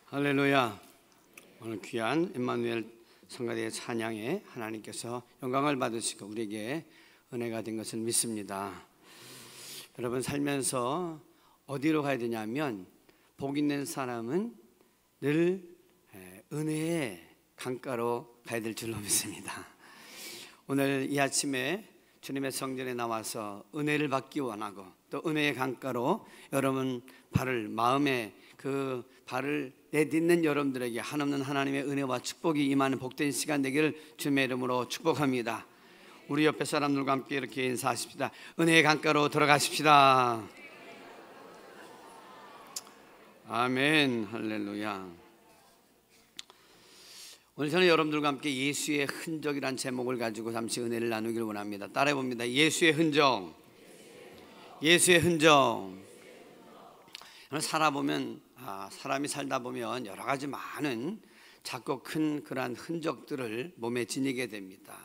할렐루야. 오늘 귀한 임마누엘 성가대의 찬양에 하나님께서 영광을 받으시고 우리에게 은혜가 된 것을 믿습니다. 여러분, 살면서 어디로 가야 되냐면 복 있는 사람은 늘 은혜의 강가로 가야 될 줄로 믿습니다. 오늘 이 아침에 주님의 성전에 나와서 은혜를 받기 원하고 또 은혜의 강가로 여러분 마음에 그 발을 내딛는 여러분들에게 한없는 하나님의 은혜와 축복이 임하는 복된 시간 되기를 주님의 이름으로 축복합니다. 우리 옆에 사람들과 함께 이렇게 인사하십시다. 은혜의 강가로 들어가십시다. 아멘. 할렐루야. 오늘 저는 여러분들과 함께 예수의 흔적이란 제목을 가지고 잠시 은혜를 나누기를 원합니다. 따라해 봅니다. 예수의 흔적. 예수의 흔적. 사람이 살다 보면 여러 가지 많은 작고 큰 그러한 흔적들을 몸에 지니게 됩니다.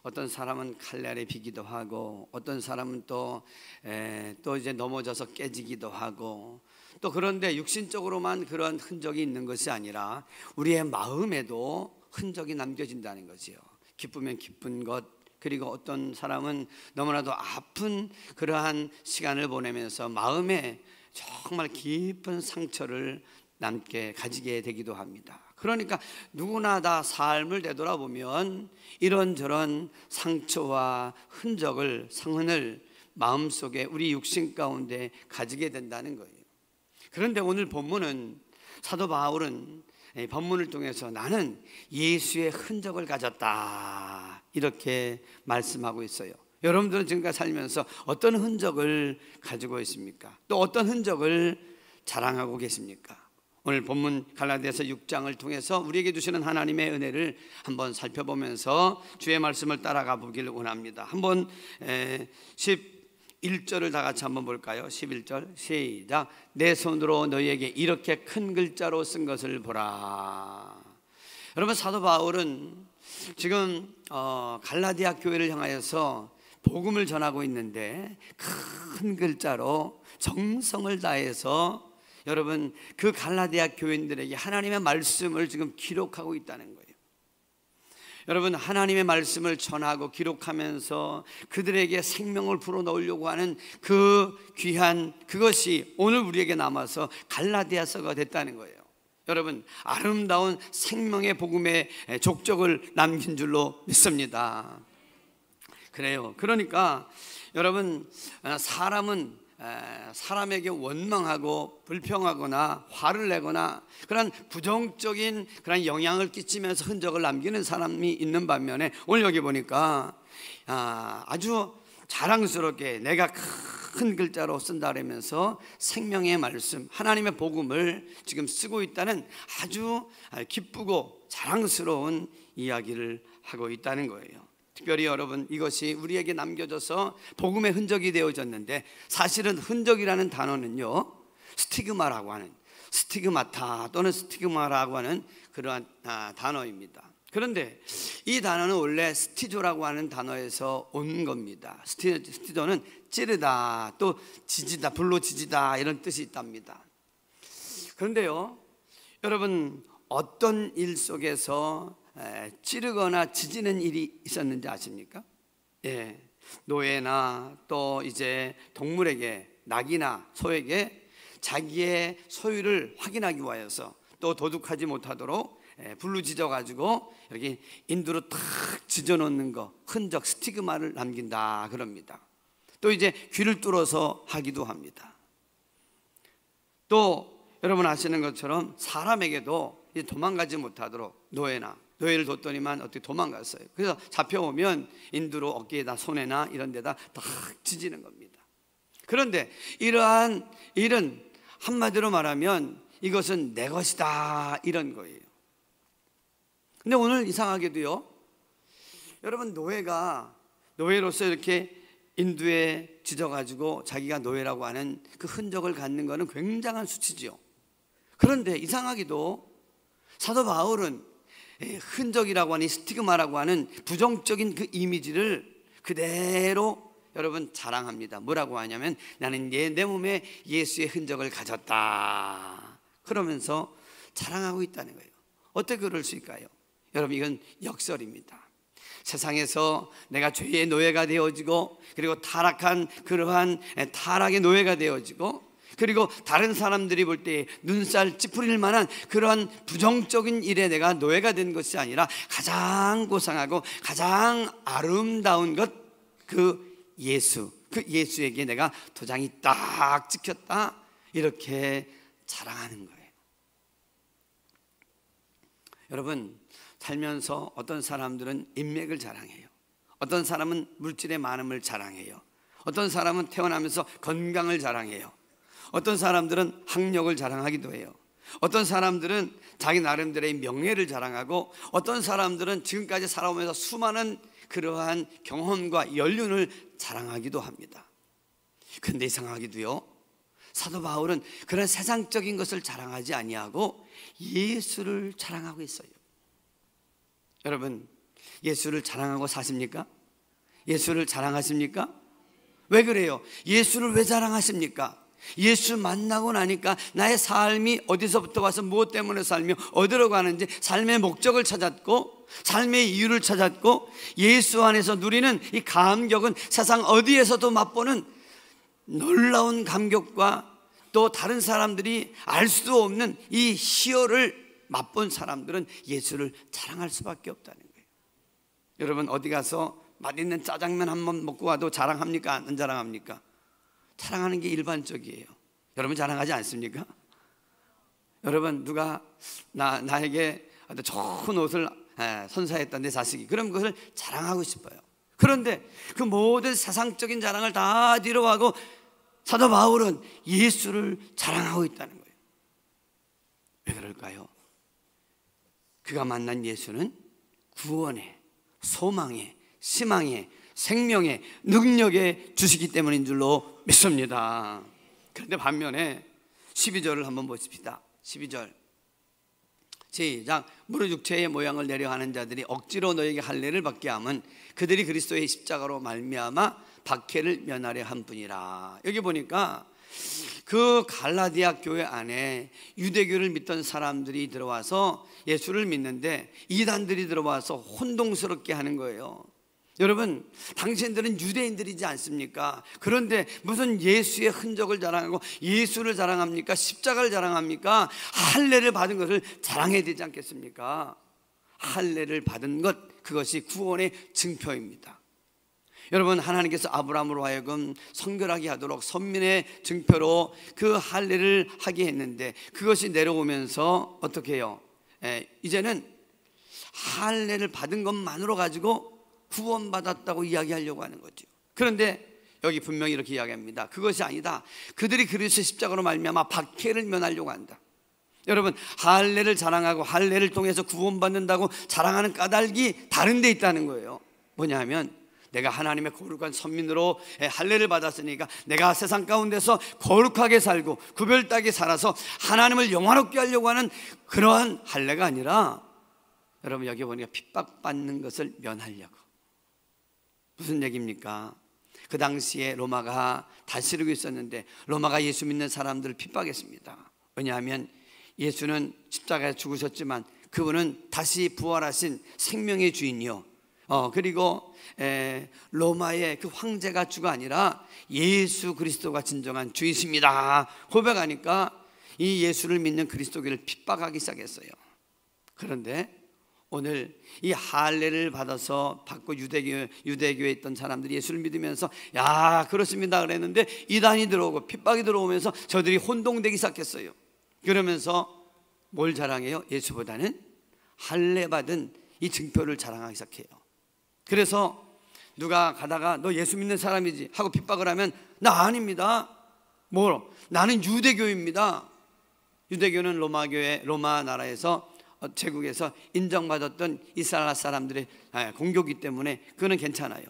어떤 사람은 칼날에 비기도 하고, 어떤 사람은 또 이제 넘어져서 깨지기도 하고, 또 그런데 육신적으로만 그런 흔적이 있는 것이 아니라 우리의 마음에도 흔적이 남겨진다는 거지요. 기쁘면 기쁜 것, 그리고 어떤 사람은 너무나도 아픈 그러한 시간을 보내면서 마음에 정말 깊은 상처를 가지게 되기도 합니다. 그러니까 누구나 다 삶을 되돌아보면 이런저런 상처와 상흔을 마음속에 우리 육신 가운데 가지게 된다는 거예요. 그런데 오늘 본문은, 사도 바울은 본문을 통해서 나는 예수의 흔적을 가졌다 이렇게 말씀하고 있어요. 여러분들은 지금까지 살면서 어떤 흔적을 가지고 있습니까? 또 어떤 흔적을 자랑하고 계십니까? 오늘 본문 갈라디아서 6장을 통해서 우리에게 주시는 하나님의 은혜를 한번 살펴보면서 주의 말씀을 따라가 보기를 원합니다. 한번 11절을 다 같이 한번 볼까요? 11절 시작. 내 손으로 너희에게 이렇게 큰 글자로 쓴 것을 보라. 여러분, 사도 바울은 지금 갈라디아 교회를 향하여서 복음을 전하고 있는데 큰 글자로 정성을 다해서 여러분 그 갈라디아 교인들에게 하나님의 말씀을 지금 기록하고 있다는 거예요. 여러분, 하나님의 말씀을 전하고 기록하면서 그들에게 생명을 불어넣으려고 하는 그 귀한 그것이 오늘 우리에게 남아서 갈라디아서가 됐다는 거예요. 여러분, 아름다운 생명의 복음의 족적을 남긴 줄로 믿습니다. 그래요. 그러니까 여러분, 사람은 사람에게 원망하고 불평하거나 화를 내거나 그런 부정적인 그런 영향을 끼치면서 흔적을 남기는 사람이 있는 반면에 오늘 여기 보니까 아주 자랑스럽게 내가 큰 글자로 쓴다 그러면서 생명의 말씀, 하나님의 복음을 지금 쓰고 있다는 아주 기쁘고 자랑스러운 이야기를 하고 있다는 거예요. 특별히 여러분, 이것이 우리에게 남겨져서 복음의 흔적이 되어졌는데, 사실은 흔적이라는 단어는요, 스티그마타 또는 스티그마라고 하는 그러한 단어입니다. 그런데 이 단어는 원래 스티조라고 하는 단어에서 온 겁니다. 스티조는 찌르다, 또 지지다, 불로 지지다 이런 뜻이 있답니다. 그런데요, 여러분, 어떤 일 속에서 찌르거나 지지는 일이 있었는지 아십니까? 노예나 또 이제 동물에게, 낙이나 소에게 자기의 소유를 확인하기 위하여서 또 도둑하지 못하도록 불로 지져가지고 이렇게 인두로 탁 지져놓는 거, 흔적, 스티그마를 남긴다 그럽니다. 또 이제 귀를 뚫어서 하기도 합니다. 또 여러분 아시는 것처럼 사람에게도 도망가지 못하도록 노예를 뒀더니만 어떻게 도망갔어요. 그래서 잡혀오면 인두로 어깨에다, 손에나 이런 데다 딱 지지는 겁니다. 그런데 이러한 일은 한마디로 말하면 이것은 내 것이다 이런 거예요. 근데 오늘 이상하게도요, 여러분, 노예로서 이렇게 인두에 지져가지고 자기가 노예라고 하는 그 흔적을 갖는 것은 굉장한 수치지요. 그런데 이상하게도 사도 바울은 흔적이라고 하는 스티그마라고 하는 부정적인 그 이미지를 그대로 여러분 자랑합니다. 뭐라고 하냐면 나는 내 몸에 예수의 흔적을 가졌다. 그러면서 자랑하고 있다는 거예요. 어떻게 그럴 수 있을까요? 여러분, 이건 역설입니다. 세상에서 내가 죄의 노예가 되어지고, 그리고 타락한 그러한 타락의 노예가 되어지고, 그리고 다른 사람들이 볼 때 눈살 찌푸릴 만한 그러한 부정적인 일에 내가 노예가 된 것이 아니라 가장 고상하고 가장 아름다운 것, 그 예수에게 내가 도장이 딱 찍혔다, 이렇게 자랑하는 거예요. 여러분, 살면서 어떤 사람들은 인맥을 자랑해요. 어떤 사람은 물질의 많음을 자랑해요. 어떤 사람은 태어나면서 건강을 자랑해요. 어떤 사람들은 학력을 자랑하기도 해요. 어떤 사람들은 자기 나름대로의 명예를 자랑하고, 어떤 사람들은 지금까지 살아오면서 수많은 그러한 경험과 연륜을 자랑하기도 합니다. 그런데 이상하게도요, 사도 바울은 그런 세상적인 것을 자랑하지 아니하고 예수를 자랑하고 있어요. 여러분, 예수를 자랑하고 사십니까? 예수를 자랑하십니까? 왜 그래요? 예수를 왜 자랑하십니까? 예수 만나고 나니까 나의 삶이 어디서부터 와서 무엇 때문에 살며 어디로 가는지 삶의 목적을 찾았고, 삶의 이유를 찾았고, 예수 안에서 누리는 이 감격은 세상 어디에서도 맛보는 놀라운 감격과, 또 다른 사람들이 알 수도 없는 이 희열을 맛본 사람들은 예수를 자랑할 수밖에 없다는 거예요. 여러분, 어디 가서 맛있는 짜장면 한번 먹고 와도 자랑합니까? 안 자랑합니까? 자랑하는 게 일반적이에요. 여러분, 자랑하지 않습니까? 여러분, 누가 나에게 아주 좋은 옷을 선사했다, 내 자식이, 그럼 그것을 자랑하고 싶어요. 그런데 그 모든 세상적인 자랑을 다 뒤로하고 사도 바울은 예수를 자랑하고 있다는 거예요. 왜 그럴까요? 그가 만난 예수는 구원의, 소망의, 희망의, 생명의, 능력의 주시기 때문인 줄로 믿습니다. 그런데 반면에 12절을 한번 보십시다. 12절 시작. 무릇 육체의 모양을 내려하는 자들이 억지로 너에게 할례를 받게 함은 그들이 그리스도의 십자가로 말미암아 박해를 면하려 한 뿐이라. 여기 보니까 그 갈라디아 교회 안에 유대교를 믿던 사람들이 들어와서 예수를 믿는데 이단들이 들어와서 혼동스럽게 하는 거예요. 여러분, 당신들은 유대인들이지 않습니까? 그런데 무슨 예수의 흔적을 자랑하고 예수를 자랑합니까? 십자가를 자랑합니까? 할례를 받은 것을 자랑해야 되지 않겠습니까? 할례를 받은 것, 그것이 구원의 증표입니다. 여러분, 하나님께서 아브라함으로 하여금 성결하게 하도록 선민의 증표로 그 할례를 하게 했는데, 그것이 내려오면서 어떻게 해요? 이제는 할례를 받은 것만으로 가지고 구원받았다고 이야기하려고 하는 거죠. 그런데 여기 분명히 이렇게 이야기합니다. 그것이 아니다. 그들이 그리스도의 십자가로 말미암아 박해를 면하려고 한다. 여러분, 할례를 자랑하고 할례를 통해서 구원받는다고 자랑하는 까닭이 다른 데 있다는 거예요. 뭐냐면, 내가 하나님의 거룩한 선민으로 할례를 받았으니까 내가 세상 가운데서 거룩하게 살고 구별되게 살아서 하나님을 영화롭게 하려고 하는 그러한 할례가 아니라, 여러분, 여기 보니까 핍박받는 것을 면하려고. 무슨 얘기입니까? 그 당시에 로마가 다스리고 있었는데 로마가 예수 믿는 사람들을 핍박했습니다. 왜냐하면 예수는 십자가에 죽으셨지만 그분은 다시 부활하신 생명의 주인이요, 그리고 로마의 그 황제가 주가 아니라 예수 그리스도가 진정한 주이십니다 고백하니까 이 예수를 믿는 그리스도교를 핍박하기 시작했어요. 그런데 오늘 이 할례를 받고 유대교에 있던 사람들이 예수를 믿으면서 야, 그렇습니다 그랬는데 이단이 들어오고 핍박이 들어오면서 저들이 혼동되기 시작했어요. 그러면서 뭘 자랑해요? 예수보다는 할례 받은 이 증표를 자랑하기 시작해요. 그래서 누가 가다가 너 예수 믿는 사람이지 하고 핍박을 하면 나 아닙니다. 나는 유대교입니다. 유대교는 로마 나라에서 제국에서 인정받았던 이스라엘 사람들의 공교기 때문에 그거는 괜찮아요.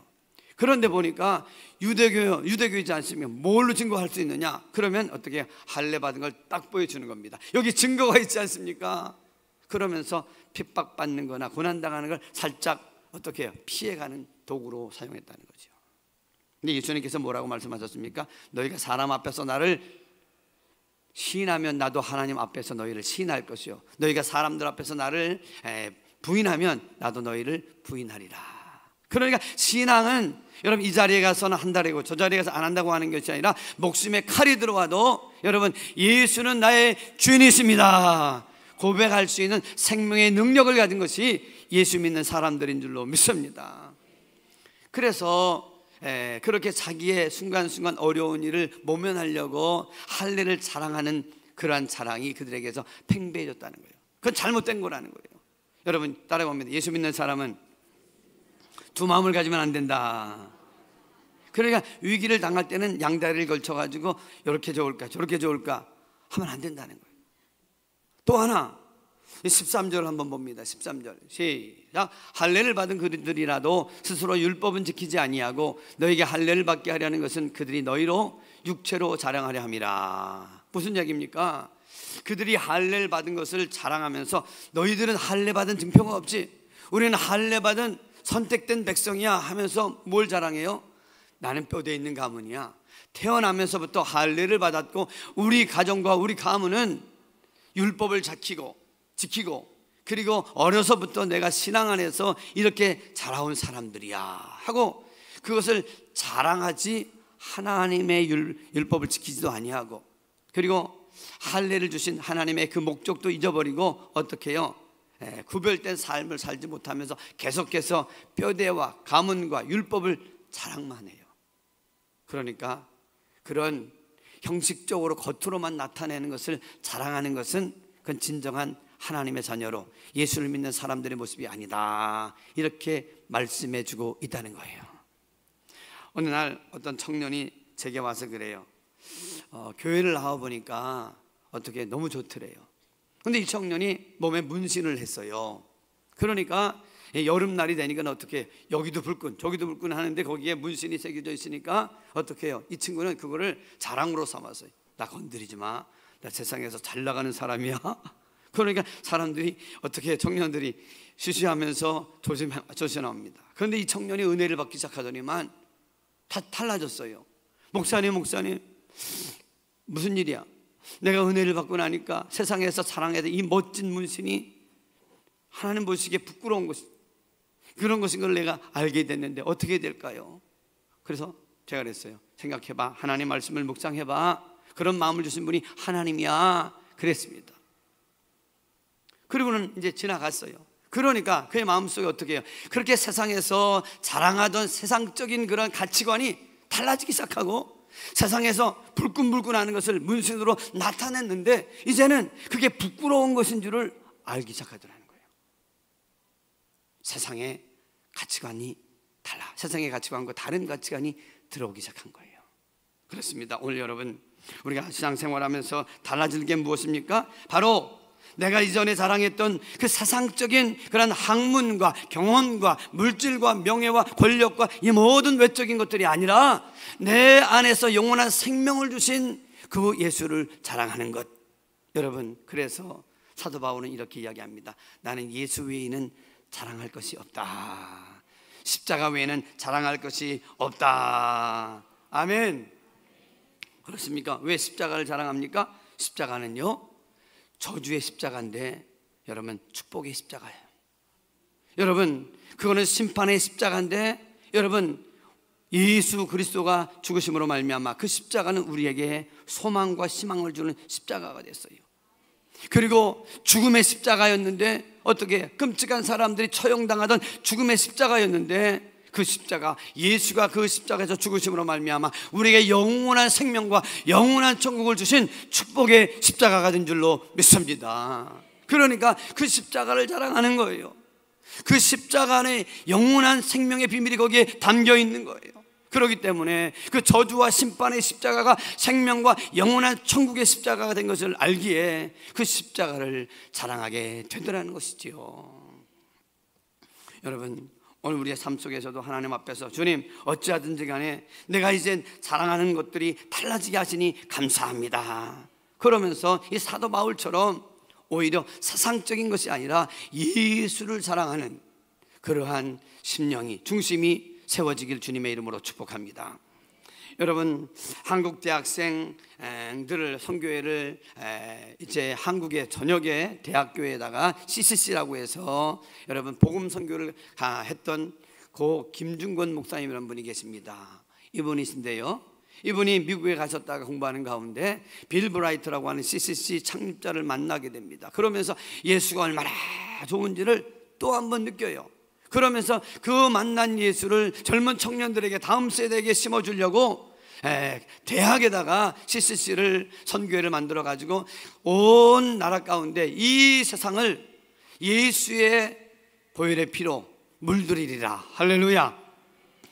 그런데 보니까 유대교이지 않습니까? 뭘로 증거할 수 있느냐? 그러면 어떻게 할례 받은 걸 딱 보여주는 겁니다. 여기 증거가 있지 않습니까? 그러면서 핍박받는 거나 고난당하는 걸 살짝 어떻게 해요? 피해가는 도구로 사용했다는 거죠. 근데 예수님께서 뭐라고 말씀하셨습니까? 너희가 사람 앞에서 나를 시인하면 나도 하나님 앞에서 너희를 시인할 것이요 너희가 사람들 앞에서 나를 부인하면 나도 너희를 부인하리라. 그러니까 신앙은 여러분 이 자리에 가서는 한다고 저 자리에 가서 안 한다고 하는 것이 아니라 목숨에 칼이 들어와도 여러분 예수는 나의 주인이십니다 고백할 수 있는 생명의 능력을 가진 것이 예수 믿는 사람들인 줄로 믿습니다. 그래서 그렇게 자기의 순간순간 어려운 일을 모면하려고 할례를 자랑하는 그러한 자랑이 그들에게서 팽배해졌다는 거예요. 그건 잘못된 거라는 거예요. 여러분 따라봅니다. 예수 믿는 사람은 두 마음을 가지면 안 된다. 그러니까 위기를 당할 때는 양다리를 걸쳐가지고 이렇게 좋을까 저렇게 좋을까 하면 안 된다는 거예요. 또 하나 13절 한번 봅니다. 13절 시작. 할례를 받은 그들이라도 스스로 율법은 지키지 아니하고 너에게 할례를 받게 하려는 것은 그들이 너희로 육체로 자랑하려 함이라. 무슨 얘기입니까? 그들이 할례를 받은 것을 자랑하면서 너희들은 할례 받은 증표가 없지, 우리는 할례 받은 선택된 백성이야 하면서 뭘 자랑해요? 나는 뼈대에 있는 가문이야. 태어나면서부터 할례를 받았고 우리 가정과 우리 가문은 율법을 지키고 그리고 어려서부터 내가 신앙 안에서 이렇게 자라온 사람들이야 하고 그것을 자랑하지 하나님의 율법을 지키지도 아니하고 그리고 할례를 주신 하나님의 그 목적도 잊어버리고 어떻게 해요? 구별된 삶을 살지 못하면서 계속해서 뼈대와 가문과 율법을 자랑만 해요. 그러니까 그런 형식적으로 겉으로만 나타내는 것을 자랑하는 것은 그건 진정한 하나님의 자녀로 예수를 믿는 사람들의 모습이 아니다 이렇게 말씀해 주고 있다는 거예요. 어느 날 어떤 청년이 제게 와서 그래요. 교회를 나와보니까 어떻게 너무 좋더래요. 근데 이 청년이 몸에 문신을 했어요. 그러니까 여름날이 되니까 어떻게 여기도 불끈 저기도 불끈 하는데 거기에 문신이 새겨져 있으니까 어떻게 해요? 이 친구는 그거를 자랑으로 삼았어요. 나 건드리지 마, 나 세상에서 잘 나가는 사람이야. 그러니까 사람들이 어떻게 청년들이 쉬쉬하면서 조심합니다. 그런데 이 청년이 은혜를 받기 시작하더니만 다 달라졌어요. 목사님 무슨 일이야? 내가 은혜를 받고 나니까 세상에서 사랑해야 될 이 멋진 문신이 하나님 보시기에 부끄러운 것이 그런 것인 걸 내가 알게 됐는데 어떻게 될까요? 그래서 제가 그랬어요. 생각해봐. 하나님 말씀을 묵상해봐. 그런 마음을 주신 분이 하나님이야 그랬습니다. 그리고는 이제 지나갔어요. 그러니까 그의 마음속에 어떻게 해요? 그렇게 세상에서 자랑하던 세상적인 그런 가치관이 달라지기 시작하고 세상에서 불끈불끈하는 것을 문신으로 나타냈는데 이제는 그게 부끄러운 것인 줄을 알기 시작하더라는 거예요. 세상의 가치관이 달라. 세상의 가치관과 다른 가치관이 들어오기 시작한 거예요. 그렇습니다. 오늘 여러분 우리가 신앙생활하면서 달라질 게 무엇입니까? 바로 내가 이전에 자랑했던 그 세상적인 그런 학문과 경험과 물질과 명예와 권력과 이 모든 외적인 것들이 아니라 내 안에서 영원한 생명을 주신 그 예수를 자랑하는 것. 여러분 그래서 사도 바울은 이렇게 이야기합니다. 나는 예수 외에는 자랑할 것이 없다. 십자가 외에는 자랑할 것이 없다. 아멘. 그렇습니까? 왜 십자가를 자랑합니까? 십자가는요 저주의 십자가인데 여러분 축복의 십자가예요. 여러분 그거는 심판의 십자가인데 여러분 예수 그리스도가 죽으심으로 말미암아 그 십자가는 우리에게 소망과 희망을 주는 십자가가 됐어요. 그리고 죽음의 십자가였는데 어떻게 끔찍한 사람들이 처형당하던 죽음의 십자가였는데 그 십자가 예수가 그 십자가에서 죽으심으로 말미암아 우리에게 영원한 생명과 영원한 천국을 주신 축복의 십자가가 된 줄로 믿습니다. 그러니까 그 십자가를 자랑하는 거예요. 그 십자가 안에 영원한 생명의 비밀이 거기에 담겨 있는 거예요. 그렇기 때문에 그 저주와 심판의 십자가가 생명과 영원한 천국의 십자가가 된 것을 알기에 그 십자가를 자랑하게 되더라는 것이지요. 여러분 오늘 우리의 삶 속에서도 하나님 앞에서 주님 어찌하든지 간에 내가 이젠 자랑하는 것들이 달라지게 하시니 감사합니다. 그러면서 이 사도 바울처럼 오히려 세상적인 것이 아니라 예수를 자랑하는 그러한 심령이 중심이 세워지길 주님의 이름으로 축복합니다. 여러분, 한국 대학생들을 선교회를 이제 한국의 전역의 대학교에다가 CCC라고 해서 여러분 복음 선교를 했던 고 김중건 목사님이라는 분이 계십니다. 이분이신데요, 이분이 미국에 가셨다가 공부하는 가운데 빌 브라이트라고 하는 CCC 창립자를 만나게 됩니다. 그러면서 예수가 얼마나 좋은지를 또 한 번 느껴요. 그러면서 그 만난 예수를 젊은 청년들에게, 다음 세대에게 심어주려고 대학에다가 CCC를 선교회를 만들어 가지고 온 나라 가운데 이 세상을 예수의 보혈의 피로 물들이리라. 할렐루야.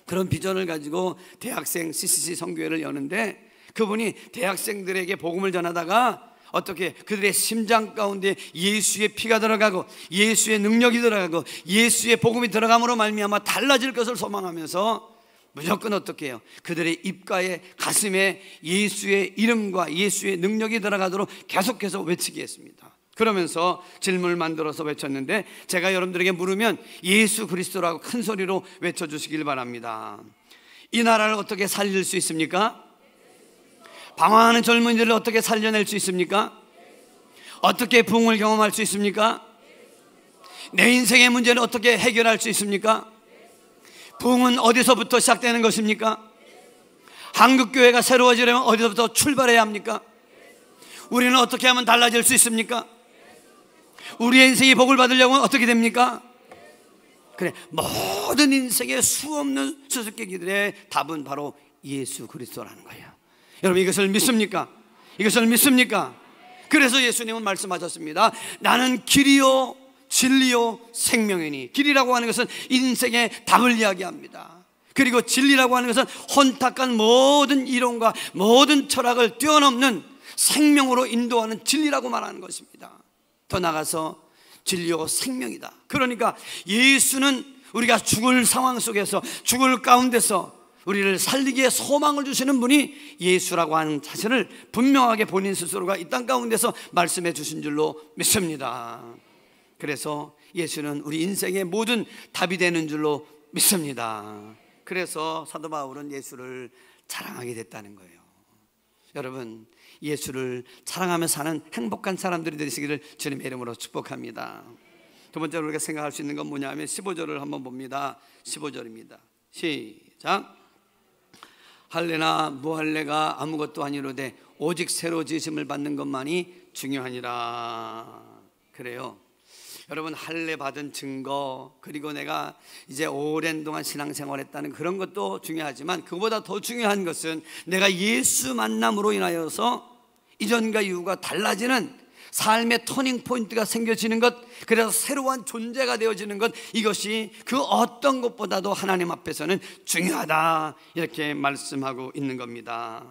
그런 비전을 가지고 대학생 CCC 선교회를 여는데, 그분이 대학생들에게 복음을 전하다가 어떻게 그들의 심장 가운데 예수의 피가 들어가고 예수의 능력이 들어가고 예수의 복음이 들어감으로 말미암아 달라질 것을 소망하면서 무조건 어떻게 해요? 그들의 입가에, 가슴에 예수의 이름과 예수의 능력이 들어가도록 계속해서 외치게 했습니다. 그러면서 질문을 만들어서 외쳤는데, 제가 여러분들에게 물으면 예수 그리스도라고 큰 소리로 외쳐주시길 바랍니다. 이 나라를 어떻게 살릴 수 있습니까? 방황하는 젊은이들을 어떻게 살려낼 수 있습니까? 어떻게 부흥을 경험할 수 있습니까? 내 인생의 문제를 어떻게 해결할 수 있습니까? 부흥은 어디서부터 시작되는 것입니까? 한국교회가 새로워지려면 어디서부터 출발해야 합니까? 우리는 어떻게 하면 달라질 수 있습니까? 우리의 인생이 복을 받으려면 어떻게 됩니까? 그래, 모든 인생의 수없는 수수께끼들의 답은 바로 예수 그리스도라는 거예요. 여러분, 이것을 믿습니까? 이것을 믿습니까? 그래서 예수님은 말씀하셨습니다. 나는 길이요 진리요 생명이니. 길이라고 하는 것은 인생의 답을 이야기합니다. 그리고 진리라고 하는 것은 혼탁한 모든 이론과 모든 철학을 뛰어넘는 생명으로 인도하는 진리라고 말하는 것입니다. 더 나아가서 진리요 생명이다. 그러니까 예수는 우리가 죽을 상황 속에서, 죽을 가운데서 우리를 살리기에 소망을 주시는 분이 예수라고 하는 자신을 분명하게 본인 스스로가 이 땅 가운데서 말씀해 주신 줄로 믿습니다. 그래서 예수는 우리 인생의 모든 답이 되는 줄로 믿습니다. 그래서 사도 바울은 예수를 자랑하게 됐다는 거예요. 여러분, 예수를 자랑하며 사는 행복한 사람들이 되시기를 주님의 이름으로 축복합니다. 두 번째로 우리가 생각할 수 있는 건 뭐냐면 15절을 한번 봅니다. 15절입니다. 시작. 할례나 무할례가 아무것도 아니로되 오직 새로 지으심을 받는 것만이 중요하니라. 그래요. 여러분, 할례 받은 증거, 그리고 내가 이제 오랜 동안 신앙생활했다는 그런 것도 중요하지만, 그보다 더 중요한 것은 내가 예수 만남으로 인하여서 이전과 이후가 달라지는 삶의 터닝 포인트가 생겨지는 것, 그래서 새로운 존재가 되어지는 것, 이것이 그 어떤 것보다도 하나님 앞에서는 중요하다, 이렇게 말씀하고 있는 겁니다.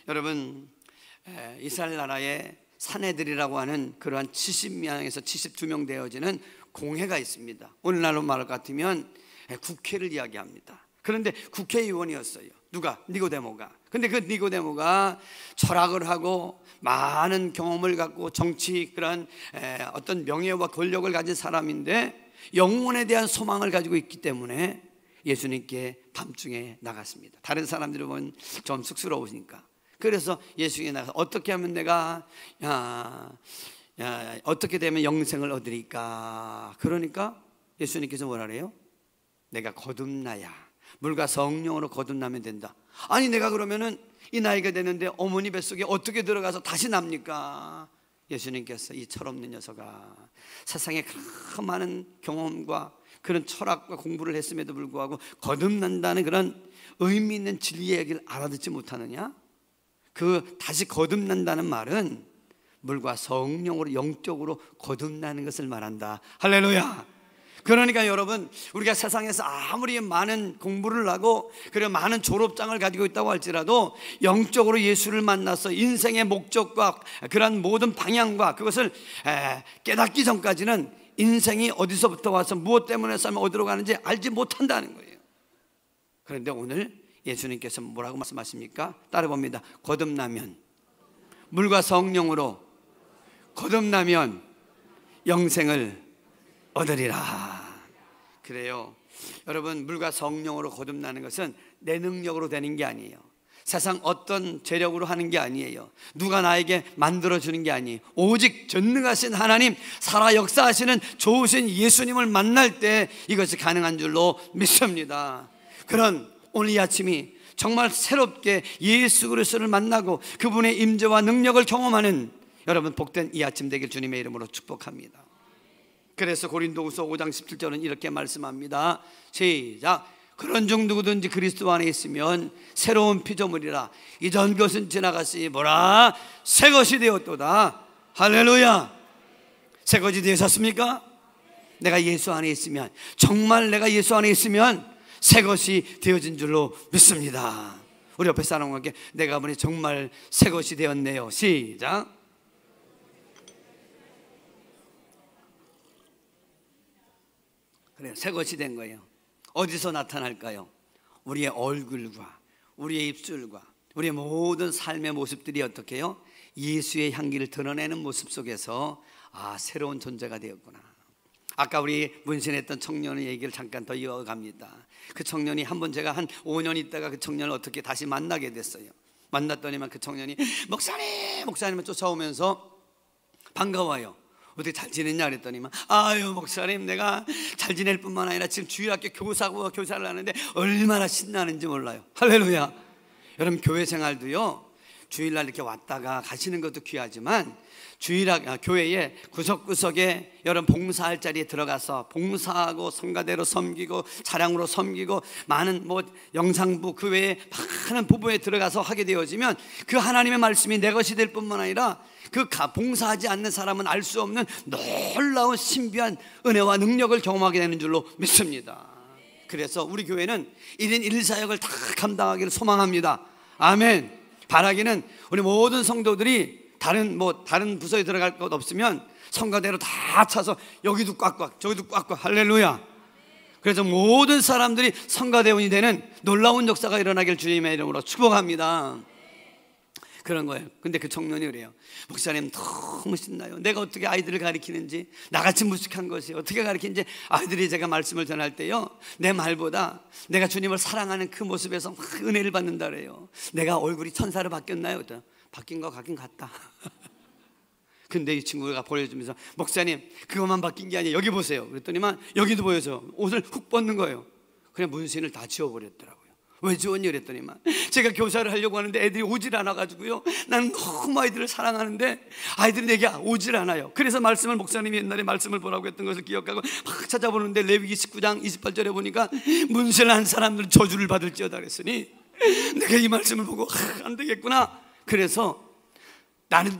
여러분, 이스라엘 나라에 사내들이라고 하는 그러한 70명에서 72명 되어지는 공회가 있습니다. 오늘날로 말할 것 같으면 국회를 이야기합니다. 그런데 국회의원이었어요. 누가? 니고데모가. 근데 그 니고데모가 철학을 하고 많은 경험을 갖고 정치, 그런 어떤 명예와 권력을 가진 사람인데 영혼에 대한 소망을 가지고 있기 때문에 예수님께 밤중에 나갔습니다. 다른 사람들이 보면 좀 쑥스러우니까. 그래서 예수님께 나가서 어떻게 하면 내가 어떻게 되면 영생을 얻으리까? 그러니까 예수님께서 뭐라 그래요? 내가 거듭나야, 물과 성령으로 거듭나면 된다. 아니, 내가 그러면은 이 나이가 되는데 어머니 뱃속에 어떻게 들어가서 다시 납니까? 예수님께서 이 철없는 녀석아, 세상에 그런 많은 경험과 그런 철학과 공부를 했음에도 불구하고 거듭난다는 그런 의미 있는 진리의 얘기를 알아듣지 못하느냐? 그 다시 거듭난다는 말은 물과 성령으로 영적으로 거듭나는 것을 말한다. 할렐루야. 그러니까 여러분, 우리가 세상에서 아무리 많은 공부를 하고 그리고 많은 졸업장을 가지고 있다고 할지라도 영적으로 예수를 만나서 인생의 목적과 그런 모든 방향과 그것을 깨닫기 전까지는 인생이 어디서부터 와서 무엇 때문에 살면 어디로 가는지 알지 못한다는 거예요. 그런데 오늘 예수님께서 뭐라고 말씀하십니까? 따라 봅니다. 거듭나면, 물과 성령으로 거듭나면 영생을 얻으리라. 그래요. 여러분, 물과 성령으로 거듭나는 것은 내 능력으로 되는 게 아니에요. 세상 어떤 재력으로 하는 게 아니에요. 누가 나에게 만들어주는 게 아니에요. 오직 전능하신 하나님, 살아 역사하시는 좋으신 예수님을 만날 때 이것이 가능한 줄로 믿습니다. 그런 오늘 이 아침이 정말 새롭게 예수 그리스도를 만나고 그분의 임재와 능력을 경험하는 여러분 복된 이 아침 되길 주님의 이름으로 축복합니다. 그래서 고린도후서 5장 17절은 이렇게 말씀합니다. 시작. 그런 중 누구든지 그리스도 안에 있으면 새로운 피조물이라. 이전 것은 지나갔으니 뭐라 새 것이 되었도다. 할렐루야. 새 것이 되셨습니까? 내가 예수 안에 있으면, 정말 내가 예수 안에 있으면 새 것이 되어진 줄로 믿습니다. 우리 옆에 사람과 함께 내가 보니 정말 새 것이 되었네요. 시작. 그래요. 새 것이 된 거예요. 어디서 나타날까요? 우리의 얼굴과 우리의 입술과 우리의 모든 삶의 모습들이 어떻게 해요? 예수의 향기를 드러내는 모습 속에서 새로운 존재가 되었구나. 아까 우리 문신했던 청년의 얘기를 잠깐 더 이어갑니다. 그 청년이 한번 제가 한 5년 있다가 그 청년을 어떻게 다시 만나게 됐어요. 만났더니만 그 청년이 목사님을 쫓아오면서 반가워요. 어떻게 잘 지냈냐 그랬더니만 아유 목사님 내가 잘 지낼 뿐만 아니라 지금 주일학교 교사를 하는데 얼마나 신나는지 몰라요. 할렐루야. 여러분 교회 생활도요, 주일날 이렇게 왔다가 가시는 것도 귀하지만 교회에 구석구석에 여러분 봉사할 자리에 들어가서 봉사하고 성가대로 섬기고 차량으로 섬기고 많은 영상부 그 외에 많은 부부에 들어가서 하게 되어지면 그 하나님의 말씀이 내 것이 될 뿐만 아니라 그 봉사하지 않는 사람은 알 수 없는 놀라운 신비한 은혜와 능력을 경험하게 되는 줄로 믿습니다. 그래서 우리 교회는 1인 1사역을 다 감당하기를 소망합니다. 아멘. 바라기는 우리 모든 성도들이 다른 부서에 들어갈 것 없으면 성가대로 다 차서 여기도 꽉꽉 저기도 꽉꽉. 할렐루야. 그래서 모든 사람들이 성가대원이 되는 놀라운 역사가 일어나길 주님의 이름으로 축복합니다. 그런 거예요. 근데 그 청년이 그래요. 목사님 너무 신나요. 내가 어떻게 아이들을 가르치는지, 나같이 무식한 것이 어떻게 가르치는지 아이들이 제가 말씀을 전할 때요, 내 말보다 내가 주님을 사랑하는 그 모습에서 막 은혜를 받는다 그래요. 내가 얼굴이 천사로 바뀌었나요? 바뀐 거 같긴 같다. 근데 이 친구가 보여주면서 목사님 그것만 바뀐 게 아니에요. 여기 보세요. 그랬더니만 여기도 보여서 옷을 훅 벗는 거예요. 그냥 문신을 다 지워버렸더라고요. 왜 지웠니? 그랬더니만 제가 교사를 하려고 하는데 애들이 오질 않아가지고요, 나는 너무 아이들을 사랑하는데 아이들이 내게 오질 않아요. 그래서 말씀을, 목사님이 옛날에 말씀을 보라고 했던 것을 기억하고 막 찾아보는데 레위기 19장 28절에 보니까 문신한 사람들은 저주를 받을지어다 그랬으니 내가 이 말씀을 보고 안 되겠구나. 그래서 나는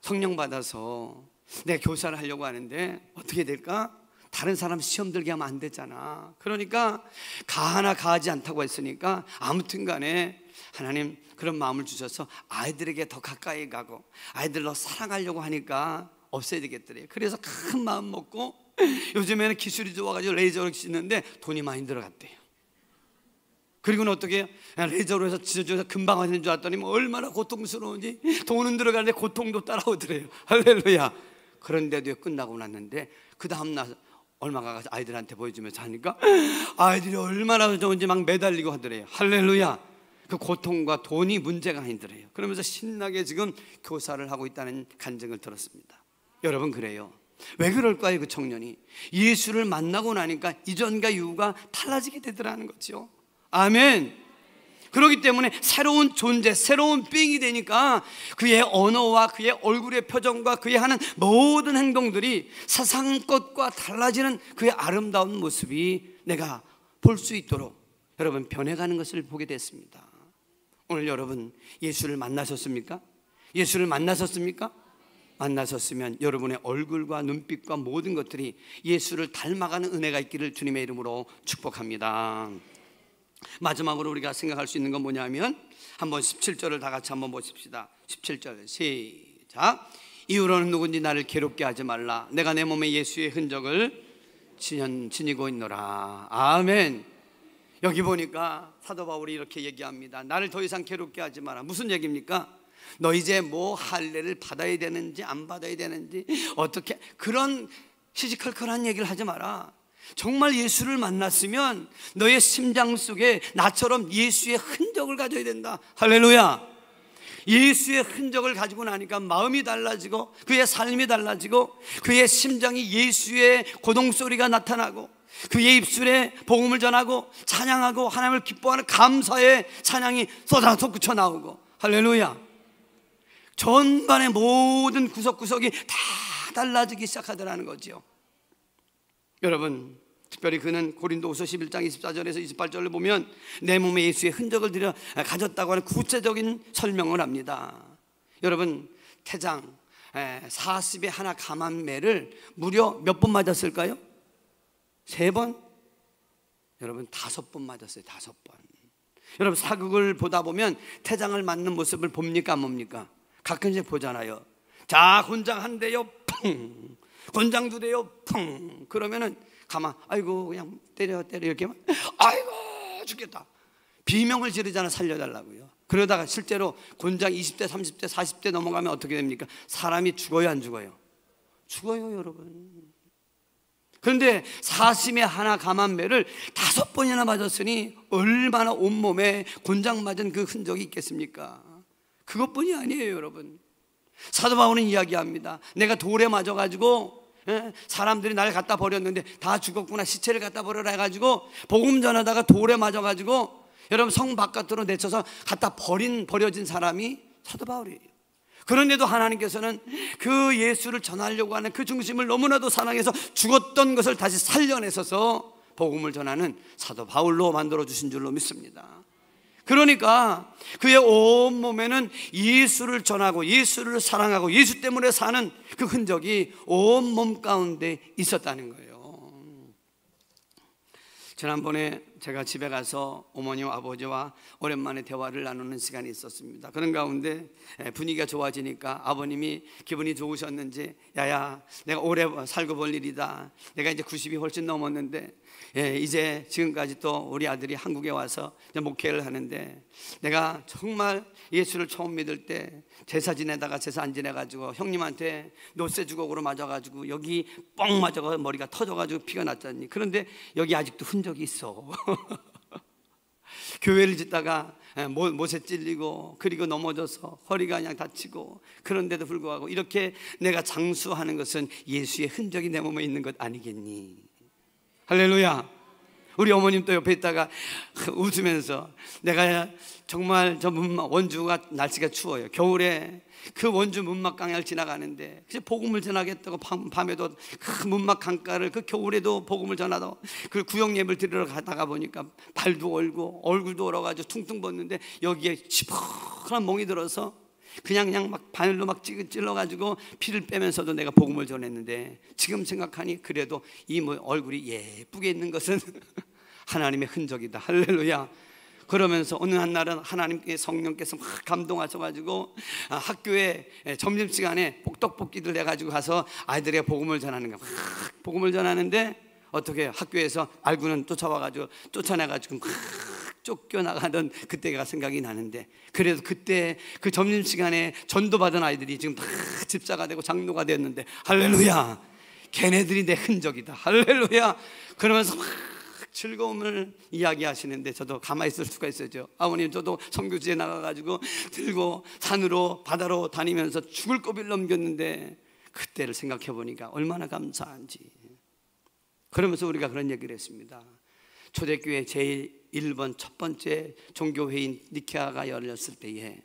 성령 받아서 내가 교사를 하려고 하는데 어떻게 될까? 다른 사람 시험 들게 하면 안 되잖아. 그러니까 가하나 가하지 않다고 했으니까 아무튼 간에 하나님 그런 마음을 주셔서 아이들에게 더 가까이 가고 아이들로 사랑하려고 하니까 없애야 되겠더래요. 그래서 큰 마음 먹고 요즘에는 기술이 좋아가지고 레이저로 씻는데 돈이 많이 들어갔대요. 그리고는 어떻게 해요? 레이저로 해서 찢어져서 금방 하는 줄 알았더니 얼마나 고통스러운지 돈은 들어가는데 고통도 따라오더래요. 할렐루야. 그런데도 끝나고 났는데 그 다음날 얼마가 가서 아이들한테 보여주면서 하니까 아이들이 얼마나 좋은지 막 매달리고 하더래요. 할렐루야. 그 고통과 돈이 문제가 아니더래요. 그러면서 신나게 지금 교사를 하고 있다는 간증을 들었습니다. 여러분 그래요. 왜 그럴까요? 그 청년이 예수를 만나고 나니까 이전과 이후가 달라지게 되더라는 거죠. 아멘. 그렇기 때문에 새로운 존재, 새로운 빙이 되니까 그의 언어와 그의 얼굴의 표정과 그의 하는 모든 행동들이 세상 것과 달라지는 그의 아름다운 모습이 내가 볼 수 있도록 여러분 변해가는 것을 보게 됐습니다. 오늘 여러분 예수를 만나셨습니까? 예수를 만나셨습니까? 만나셨으면 여러분의 얼굴과 눈빛과 모든 것들이 예수를 닮아가는 은혜가 있기를 주님의 이름으로 축복합니다. 마지막으로 우리가 생각할 수 있는 건 뭐냐면 한번 17절을 다 같이 한번 보십시다. 17절 시작. 이후로는 누군지 나를 괴롭게 하지 말라. 내가 내 몸에 예수의 흔적을 지니고 있노라. 아멘. 여기 보니까 사도 바울이 이렇게 얘기합니다. 나를 더 이상 괴롭게 하지 마라. 무슨 얘기입니까? 너 이제 뭐 할례를 받아야 되는지 안 받아야 되는지 어떻게 그런 시시컬컬한 얘기를 하지 마라. 정말 예수를 만났으면 너의 심장 속에 나처럼 예수의 흔적을 가져야 된다. 할렐루야. 예수의 흔적을 가지고 나니까 마음이 달라지고 그의 삶이 달라지고 그의 심장이 예수의 고동소리가 나타나고 그의 입술에 복음을 전하고 찬양하고 하나님을 기뻐하는 감사의 찬양이 쏟아져 나오고, 할렐루야. 전반의 모든 구석구석이 다 달라지기 시작하더라는 거죠. 여러분, 특별히 그는 고린도후서 11장 24절에서 28절을 보면 내 몸에 예수의 흔적을 들여 가졌다고 하는 구체적인 설명을 합니다. 여러분, 태장 40에 하나 감한매를 무려 몇 번 맞았을까요? 3번? 여러분, 5번 맞았어요. 5번. 여러분, 사극을 보다 보면 태장을 맞는 모습을 봅니까 안 봅니까? 가끔씩 보잖아요. 자, 곤장 한 대요, 풍. 곤장 2대요, 풍. 그러면은 가만, 아이고 그냥 때려 이렇게 하면 아이고 죽겠다. 비명을 지르잖아, 살려달라고요. 그러다가 실제로 곤장 20대, 30대, 40대 넘어가면 어떻게 됩니까? 사람이 죽어요, 안 죽어요? 죽어요, 여러분. 그런데 40에 하나 감한매를 5번이나 맞았으니 얼마나 온몸에 곤장 맞은 그 흔적이 있겠습니까? 그것뿐이 아니에요, 여러분. 사도 바울은 이야기합니다. 내가 돌에 맞아가지고 사람들이 날 갖다 버렸는데 다 죽었구나, 시체를 갖다 버려라 해가지고 복음 전하다가 돌에 맞아가지고 여러분 성 바깥으로 내쳐서 갖다 버려진 사람이 사도 바울이에요. 그런데도 하나님께서는 그 예수를 전하려고 하는 그 중심을 너무나도 사랑해서 죽었던 것을 다시 살려내셔서 복음을 전하는 사도 바울로 만들어 주신 줄로 믿습니다. 그러니까 그의 온몸에는 예수를 전하고 예수를 사랑하고 예수 때문에 사는 그 흔적이 온몸 가운데 있었다는 거예요. 지난번에 제가 집에 가서 어머니와 아버지와 오랜만에 대화를 나누는 시간이 있었습니다. 그런 가운데 분위기가 좋아지니까 아버님이 기분이 좋으셨는지, 야야, 내가 오래 살고 볼 일이다. 내가 이제 90이 훨씬 넘었는데 이제 지금까지 또 우리 아들이 한국에 와서 목회를 하는데, 내가 정말 예수를 처음 믿을 때 제사 지내다가 제사 안 지내가지고 형님한테 노쇠주걱으로 맞아가지고 여기 뻥 맞아가 머리가 터져가지고 피가 났잖니. 그런데 여기 아직도 흔적이 있어. 교회를 짓다가 못에 찔리고 그리고 넘어져서 허리가 그냥 다치고, 그런데도 불구하고 이렇게 내가 장수하는 것은 예수의 흔적이 내 몸에 있는 것 아니겠니? 할렐루야. 우리 어머님 또 옆에 있다가 웃으면서, 내가 정말 저 원주가 날씨가 추워요. 겨울에 그 원주 문막 강을 지나가는데 복음을 전하겠다고 밤에도 그 문막 강가를 그 겨울에도 복음을 전하다 그 구역 예배를 드리러 가다가 보니까 발도 얼고 얼굴도 얼어가지고 퉁퉁 붓는데 여기에 시퍼런 멍이 들어서 그냥 막 바늘로 막 찔러가지고 피를 빼면서도 내가 복음을 전했는데, 지금 생각하니 그래도 이 얼굴이 예쁘게 있는 것은 하나님의 흔적이다. 할렐루야. 그러면서 어느 한 날은 하나님께 성령께서 막 감동하셔가지고 학교에 점심시간에 복덕복기들 해가지고 가서 아이들에게 복음을 전하는 거야. 막 복음을 전하는데 어떻게 학교에서 알고는 쫓아와가지고 쫓아내가지고 막 쫓겨나가던 그때가 생각이 나는데, 그래도 그때 그 점심시간에 전도받은 아이들이 지금 다 집사가 되고 장로가 됐는데, 할렐루야, 걔네들이 내 흔적이다. 할렐루야. 그러면서 막 즐거움을 이야기하시는데 저도 가만히 있을 수가 있었죠. 아버님, 저도 선교지에 나가가지고 들고 산으로 바다로 다니면서 죽을 고비를 넘겼는데 그때를 생각해 보니까 얼마나 감사한지. 그러면서 우리가 그런 얘기를 했습니다. 초대교회 제1번 첫 번째 종교회의 니케아가 열렸을 때에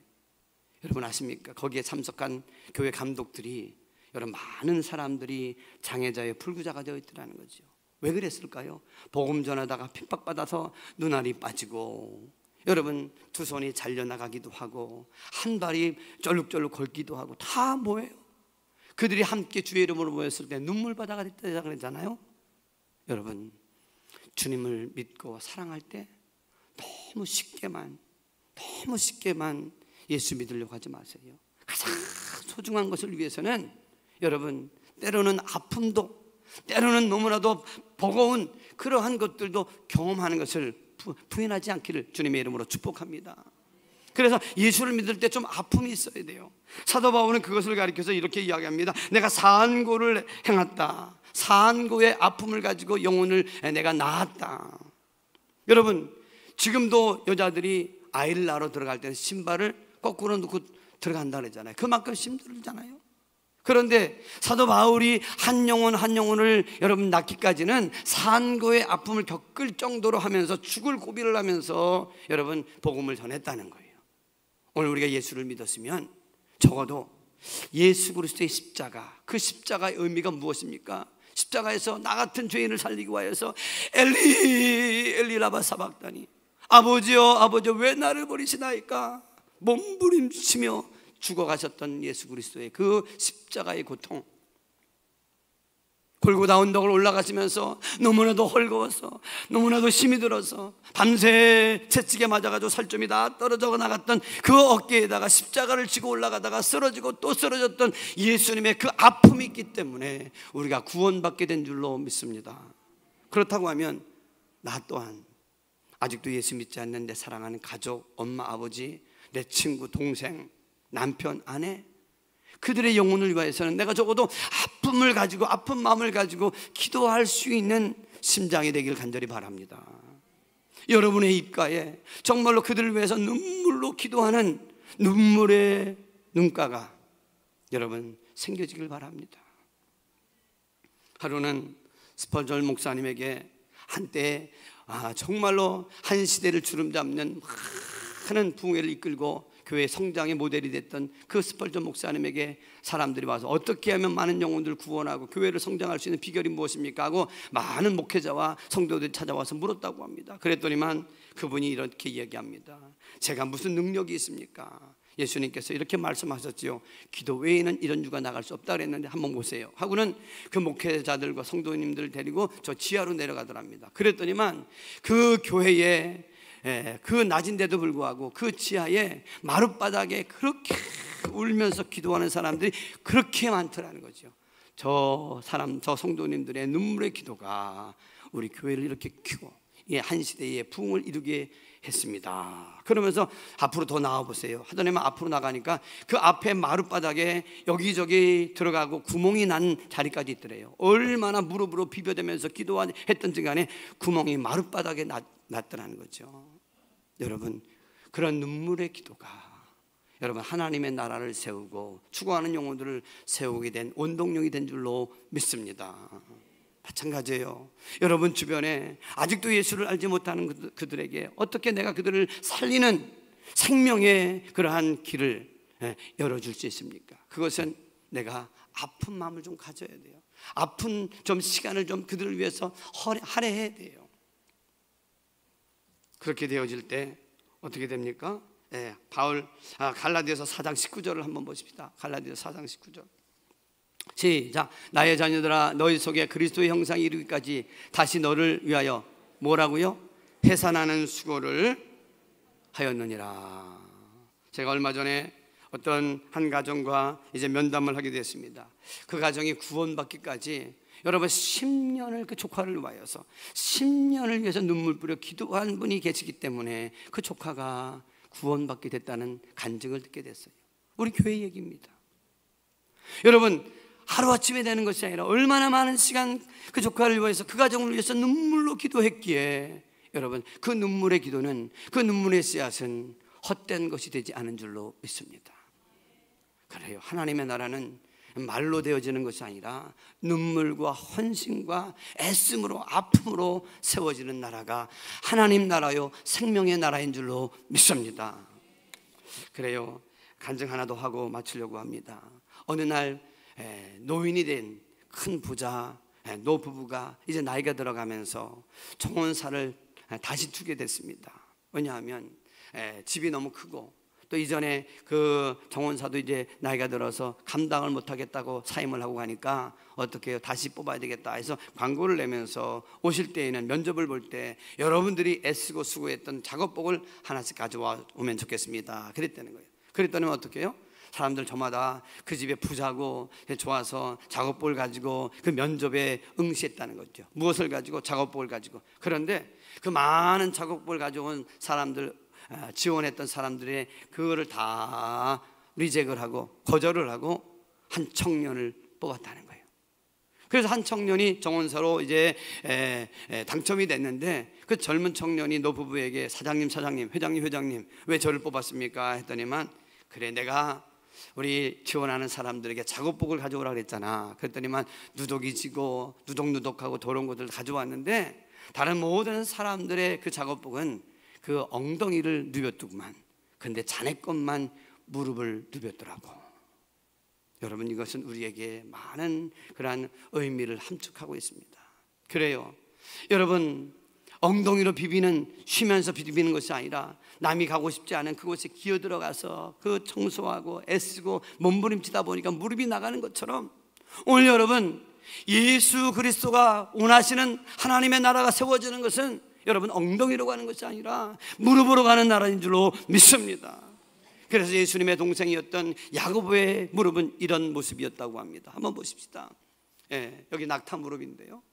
여러분 아십니까? 거기에 참석한 교회 감독들이, 여러분 많은 사람들이 장애자의 불구자가 되어 있더라는 거죠. 왜 그랬을까요? 복음 전하다가 핍박받아서 눈알이 빠지고, 여러분 두 손이 잘려나가기도 하고 한 발이 쫄룩쫄룩 걸기도 하고, 다 뭐예요? 그들이 함께 주의 이름으로 모였을 때 눈물바다가 됐다 그랬잖아요. 여러분, 주님을 믿고 사랑할 때 너무 쉽게만 예수 믿으려고 하지 마세요. 가장 소중한 것을 위해서는 여러분 때로는 아픔도, 때로는 너무나도 버거운 그러한 것들도 경험하는 것을 부인하지 않기를 주님의 이름으로 축복합니다. 그래서 예수를 믿을 때 좀 아픔이 있어야 돼요. 사도 바울은 그것을 가리켜서 이렇게 이야기합니다. 내가 산고를 행했다. 산고의 아픔을 가지고 영혼을 내가 낳았다. 여러분, 지금도 여자들이 아이를 낳으러 들어갈 때는 신발을 거꾸로 놓고 들어간다 그러잖아요. 그만큼 힘들잖아요. 그런데 사도 바울이 한 영혼 한 영혼을 여러분 낳기까지는 산고의 아픔을 겪을 정도로 하면서 죽을 고비를 하면서 여러분 복음을 전했다는 거예요. 오늘 우리가 예수를 믿었으면 적어도 예수 그리스도의 십자가, 그 십자가의 의미가 무엇입니까? 십자가에서 나 같은 죄인을 살리기 위하여서 엘리 엘리 라마 사박다니, 아버지여 아버지여 왜 나를 버리시나이까 몸부림치며 죽어가셨던 예수 그리스도의 그 십자가의 고통, 골고다 언덕을 올라가시면서 너무나도 헐거워서 너무나도 힘이 들어서 밤새 채찍에 맞아가지고 살점이 다 떨어져 나갔던 그 어깨에다가 십자가를 지고 올라가다가 쓰러지고 또 쓰러졌던 예수님의 그 아픔이 있기 때문에 우리가 구원받게 된 줄로 믿습니다. 그렇다고 하면 나 또한 아직도 예수 믿지 않는 내 사랑하는 가족, 엄마, 아버지, 내 친구, 동생, 남편, 아내, 그들의 영혼을 위해서는 내가 적어도 아픔을 가지고, 아픈 마음을 가지고 기도할 수 있는 심장이 되길 간절히 바랍니다. 여러분의 입가에 정말로 그들을 위해서 눈물로 기도하는 눈물의 눈가가 여러분 생겨지길 바랍니다. 하루는 스펄전 목사님에게 한때 정말로 한 시대를 주름잡는 많은 부흥회를 이끌고 교회 성장의 모델이 됐던 그 스펄전 목사님에게 사람들이 와서 어떻게 하면 많은 영혼들을 구원하고 교회를 성장할 수 있는 비결이 무엇입니까 하고 많은 목회자와 성도들이 찾아와서 물었다고 합니다. 그랬더니만 그분이 이렇게 이야기합니다. 제가 무슨 능력이 있습니까? 예수님께서 이렇게 말씀하셨지요. 기도 외에는 이런 유가 나갈 수 없다 그랬는데 한번 보세요 하고는 그 목회자들과 성도님들을 데리고 저 지하로 내려가더랍니다. 그랬더니만 그 교회에 그 낮인데도 불구하고 그 지하에 마룻바닥에 그렇게 울면서 기도하는 사람들이 그렇게 많더라는 거죠. 저 성도님들의 눈물의 기도가 우리 교회를 이렇게 키워 한 시대의 부흥을 이루게 했습니다. 그러면서 앞으로 더 나와보세요 하더니만 앞으로 나가니까 그 앞에 마룻바닥에 여기저기 들어가고 구멍이 난 자리까지 있더래요. 얼마나 무릎으로 비벼대면서 기도했던지 간에 구멍이 마룻바닥에 났더라는 거죠. 여러분, 그런 눈물의 기도가 여러분 하나님의 나라를 세우고 추구하는 영혼들을 세우게 된 원동력이 된 줄로 믿습니다. 마찬가지예요. 여러분 주변에 아직도 예수를 알지 못하는 그들에게 어떻게 내가 그들을 살리는 생명의 그러한 길을 열어줄 수 있습니까? 그것은 내가 아픈 마음을 좀 가져야 돼요. 아픈 좀 시간을 좀 그들을 위해서 할애해야 돼요. 그렇게 되어질 때 어떻게 됩니까? 바울 갈라디아서 4장 19절을 한번 보십시다. 갈라디아서 4장 19절 시작. 나의 자녀들아 너희 속에 그리스도의 형상이 이루기까지 다시 너를 위하여 뭐라고요? 해산하는 수고를 하였느니라. 제가 얼마 전에 어떤 한 가정과 이제 면담을 하게 됐습니다. 그 가정이 구원받기까지 여러분 10년을 그 조카를 위하여서 10년을 위해서 눈물 뿌려 기도한 분이 계시기 때문에 그 조카가 구원받게 됐다는 간증을 듣게 됐어요. 우리 교회 얘기입니다. 여러분 하루아침에 되는 것이 아니라 얼마나 많은 시간 그 조카를 위해서 그 가정을 위해서 눈물로 기도했기에 여러분 그 눈물의 기도는 그 눈물의 씨앗은 헛된 것이 되지 않은 줄로 믿습니다. 그래요. 하나님의 나라는 말로 되어지는 것이 아니라 눈물과 헌신과 애씀으로 아픔으로 세워지는 나라가 하나님 나라요 생명의 나라인 줄로 믿습니다. 그래요. 간증 하나 더 하고 마치려고 합니다. 어느 날 노인이 된 큰 부자 노부부가 이제 나이가 들어가면서 정원사를 다시 주게 됐습니다. 왜냐하면 집이 너무 크고 또 이전에 그 정원사도 이제 나이가 들어서 감당을 못하겠다고 사임을 하고 가니까 어떻게 해요? 다시 뽑아야 되겠다 해서 광고를 내면서 오실 때에는 면접을 볼 때 여러분들이 애쓰고 수고했던 작업복을 하나씩 가져와 오면 좋겠습니다 그랬다는 거예요. 그랬더니 어떻게 해요? 사람들 저마다 그 집에 부자고 좋아서 작업복을 가지고 그 면접에 응시했다는 거죠. 무엇을 가지고? 작업복을 가지고. 그런데 그 많은 작업복을 가져온 사람들, 지원했던 사람들의 그거를 다 리젝을 하고 거절을 하고 한 청년을 뽑았다는 거예요. 그래서 한 청년이 정원사로 이제 당첨이 됐는데 그 젊은 청년이 노부부에게 사장님, 회장님 왜 저를 뽑았습니까? 했더니만 그래, 내가 우리 지원하는 사람들에게 작업복을 가져오라 그랬잖아. 그랬더니만 누더기 지고 누덕누덕하고 더러운 것들 가져왔는데 다른 모든 사람들의 그 작업복은 그 엉덩이를 누볐더구만. 근데 자네 것만 무릎을 누볐더라고. 여러분, 이것은 우리에게 많은 그러한 의미를 함축하고 있습니다. 그래요, 여러분, 엉덩이로 쉬면서 비비는 것이 아니라 남이 가고 싶지 않은 그곳에 기어들어가서 그 청소하고 애쓰고 몸부림치다 보니까 무릎이 나가는 것처럼 오늘 여러분, 예수 그리스도가 원하시는 하나님의 나라가 세워지는 것은 여러분 엉덩이로 가는 것이 아니라 무릎으로 가는 나라인 줄로 믿습니다. 그래서 예수님의 동생이었던 야고보의 무릎은 이런 모습이었다고 합니다. 한번 보십시다. 여기 낙타 무릎인데요,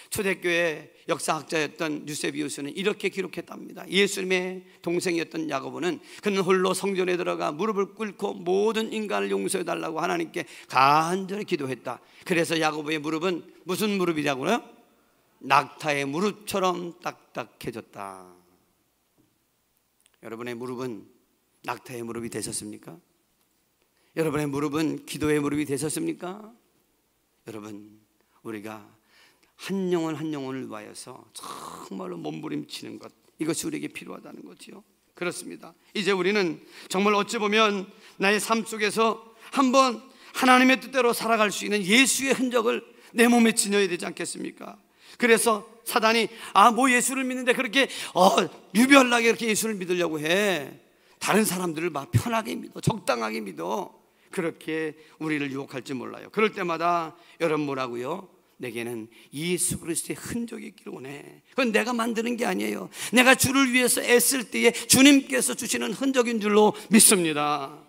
초대교회 역사학자였던 유세비우스는 이렇게 기록했답니다. 예수님의 동생이었던 야고보는 그는 홀로 성전에 들어가 무릎을 꿇고 모든 인간을 용서해달라고 하나님께 간절히 기도했다. 그래서 야고보의 무릎은 무슨 무릎이라고요? 낙타의 무릎처럼 딱딱해졌다. 여러분의 무릎은 낙타의 무릎이 되셨습니까? 여러분의 무릎은 기도의 무릎이 되셨습니까? 여러분, 우리가 한 영혼 한 영혼을 위하여서 정말로 몸부림치는 것, 이것이 우리에게 필요하다는 거지요. 그렇습니다. 이제 우리는 정말 어찌 보면 나의 삶 속에서 한번 하나님의 뜻대로 살아갈 수 있는 예수의 흔적을 내 몸에 지녀야 되지 않겠습니까? 그래서 사단이 뭐 예수를 믿는데 그렇게 유별나게 이렇게 예수를 믿으려고 해, 다른 사람들을 막 편하게 믿어, 적당하게 믿어, 그렇게 우리를 유혹할지 몰라요. 그럴 때마다 여러분 뭐라고요? 내게는 예수 그리스도의 흔적이 있기를 원해. 그건 내가 만드는 게 아니에요. 내가 주를 위해서 애쓸 때에 주님께서 주시는 흔적인 줄로 믿습니다.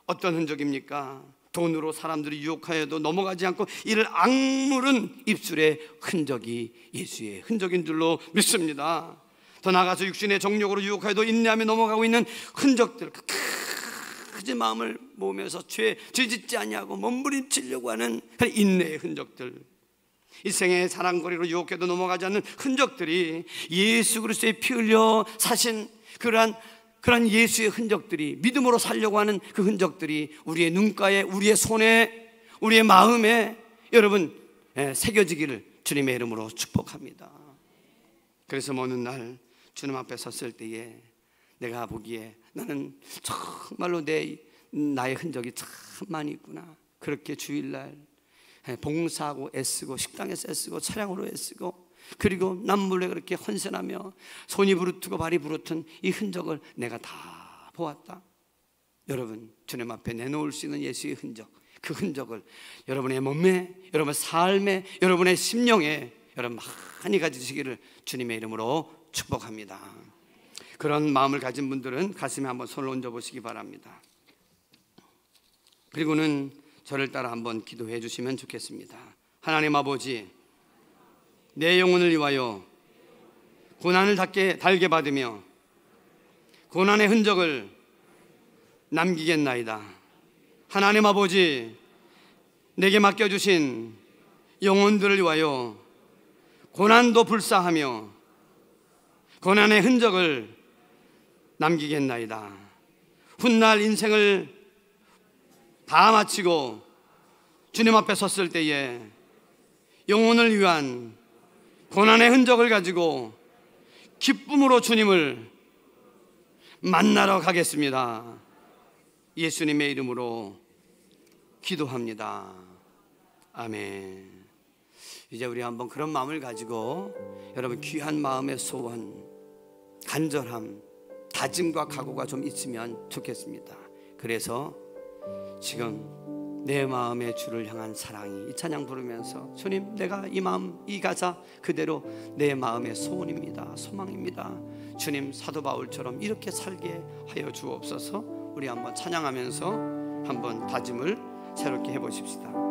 어떤 흔적입니까? 돈으로 사람들이 유혹하여도 넘어가지 않고 이를 악물은 입술의 흔적이 예수의 흔적인 줄로 믿습니다. 더 나아가서 육신의 정욕으로 유혹하여도 인내하며 넘어가고 있는 흔적들, 크지 마음을 모으면서 죄 짓지 아니하고 몸부림치려고 하는 인내의 흔적들, 일생의 사랑거리로 유혹해도 넘어가지 않는 흔적들이 예수 그리스도의 피 흘려 사신 그러한 예수의 흔적들이, 믿음으로 살려고 하는 그 흔적들이 우리의 눈가에, 우리의 손에, 우리의 마음에 여러분 새겨지기를 주님의 이름으로 축복합니다. 그래서 어느 날 주님 앞에 섰을 때에 내가 보기에 나는 정말로 나의 흔적이 참 많이 있구나. 그렇게 주일날 봉사하고 애쓰고, 식당에서 애쓰고, 차량으로 애쓰고, 그리고 남몰래 그렇게 헌신하며 손이 부르트고 발이 부르튼 이 흔적을 내가 다 보았다. 여러분, 주님 앞에 내놓을 수 있는 예수의 흔적, 그 흔적을 여러분의 몸에, 여러분의 삶에, 여러분의 심령에 여러분 많이 가지시기를 주님의 이름으로 축복합니다. 그런 마음을 가진 분들은 가슴에 한번 손을 얹어 보시기 바랍니다. 그리고는 저를 따라 한번 기도해 주시면 좋겠습니다. 하나님 아버지, 내 영혼을 위하여 고난을 달게 받으며 고난의 흔적을 남기겠나이다. 하나님 아버지, 내게 맡겨주신 영혼들을 위하여 고난도 불사하며 고난의 흔적을 남기겠나이다. 훗날 인생을 다 마치고 주님 앞에 섰을 때에 영혼을 위한 고난의 흔적을 가지고 기쁨으로 주님을 만나러 가겠습니다. 예수님의 이름으로 기도합니다. 아멘. 이제 우리 한번 그런 마음을 가지고 여러분 귀한 마음의 소원, 간절함, 다짐과 각오가 좀 있으면 좋겠습니다. 그래서 지금 내 마음의 주를 향한 사랑이, 이 찬양 부르면서 주님, 내가 이 마음, 이 가사 그대로 내 마음의 소원입니다, 소망입니다. 주님, 사도 바울처럼 이렇게 살게 하여 주옵소서. 우리 한번 찬양하면서 한번 다짐을 새롭게 해보십시다.